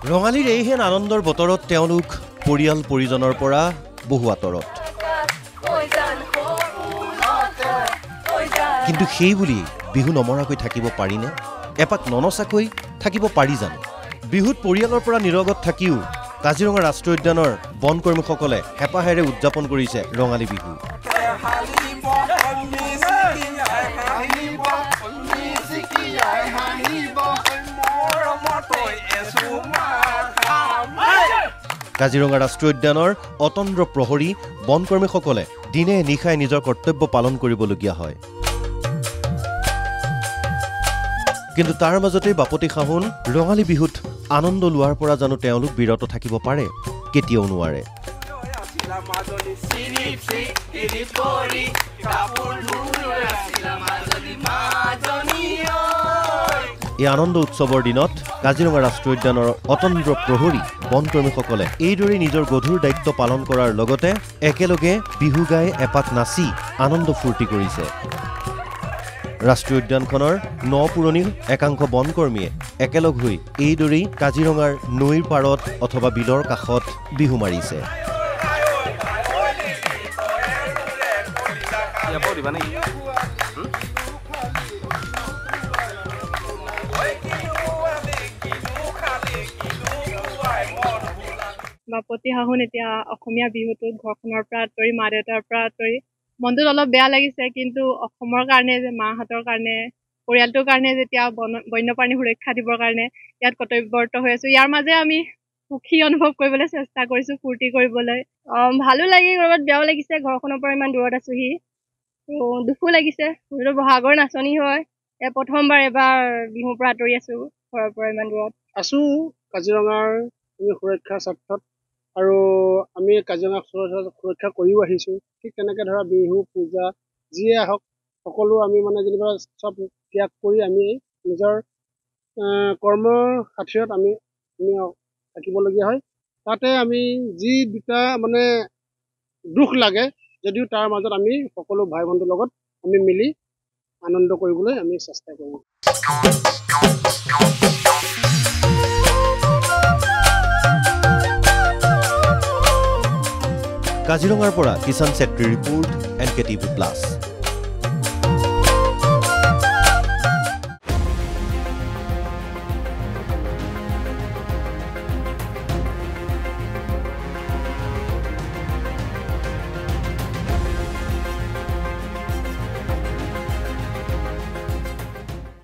ৰঙালীৰ এইহেন আনন্দৰ বতৰত তেওঁলোক পৰিয়াল পৰিজনৰ পৰা বহু আঁতৰত। কিন্তু সেই বুলি বিহু নমৰাকৈ থাকিব পাৰিনে? এপাক ননচাকৈ থাকিব পাৰি জানো? বিহুত পৰিয়ালৰ পৰা নিৰগত থাকিও কাজিৰঙা ৰাষ্ট্ৰীয় উদ্যানৰ বনকৰ্মীসকলে হেঁপাহেৰে উদযাপন কৰিছে ৰঙালী বিহু। কাজিৰঙা ৰাষ্ট্ৰীয় উদ্যানৰ অতন্দ্ৰ প্ৰহৰী বনকৰ্মীসকলে দিনে নিশাই নিজৰ কৰ্তব্য পালন কৰিবলগীয়া হয়। কিন্তু তাৰ মাজতে বাপতি সাহোন ৰঙালী বিহুত আনন্দ লোৱাৰ পৰা জানো তেওঁলোক বিৰত থাকিব পাৰে? কেতিয়াও নোৱাৰে। এই আনন্দ উৎসৱৰ দিনত কাজিৰঙা ৰাষ্ট্ৰীয় উদ্যানৰ অতন্দ্ৰ প্ৰহৰী বনকৰ্মীসকলে এইদৰে নিজৰ গধুৰ দায়িত্ব পালন কৰাৰ লগতে একেলগে বিহু গাই এপাক নাচি আনন্দ ফূৰ্তি কৰিছে। ৰাষ্ট্ৰীয় উদ্যানখনৰ পুৰণিৰ একাংশ বনকৰ্মীয়ে একেলগ হৈ এইদৰেই কাজিৰঙাৰ নৈৰ পাৰত অথবা বিলৰ কাষত বিহু মাৰিছে। বাপতি সাহোন এতিয়া অসমীয়া বিহুটোত ঘৰখনৰ পৰা আঁতৰি মা দেউতাৰ পৰা আঁতৰি মনটোত অলপ বেয়া লাগিছে। কিন্তু অসমৰ কাৰণে যে মাহঁতৰ কাৰণে পৰিয়ালটোৰ কাৰণে যেতিয়া বন্যপ্ৰাণী সুৰক্ষা দিবৰ কাৰণে ইয়াত কৰ্তব্যৰত হৈ আছো, ইয়াৰ মাজে আমি সুখী অনুভৱ কৰিবলৈ চেষ্টা কৰিছো, ফূৰ্তি কৰিবলৈ। ভালো লাগি কৰবাত বেয়াও লাগিছে, ঘৰখনৰ পৰা ইমান দূৰত আছোহি, দুখো লাগিছে। বহাগৰ নাচনি হয়, প্ৰথমবাৰ এবাৰ বিহুৰ পৰা আঁতৰি আছো, ঘৰৰ পৰা ইমান দূৰত আছো। কাজিৰঙাৰ সুৰক্ষাৰ স্বাৰ্থত আৰু আমি কাজিৰঙাক সুৰক্ষা কৰিও আহিছো। ঠিক তেনেকে ধৰা বিহু পূজা যিয়ে আহক সকলো আমি যেনিবা চব ত্যাগ কৰি আমি নিজৰ কৰ্মৰ খাতিৰত আমি থাকিবলগীয়া হয়। তাতে আমি যি দুটা দুখ লাগে, যদিও তাৰ মাজত আমি সকলো ভাই ভণ্টিৰ লগত আমি মিলি আনন্দ কৰিবলৈ আমি চেষ্টা কৰোঁ। কাজিৰঙাৰ পৰা কিষাণ চেত্ৰীৰ ৰিপৰ্ট, NKTV+।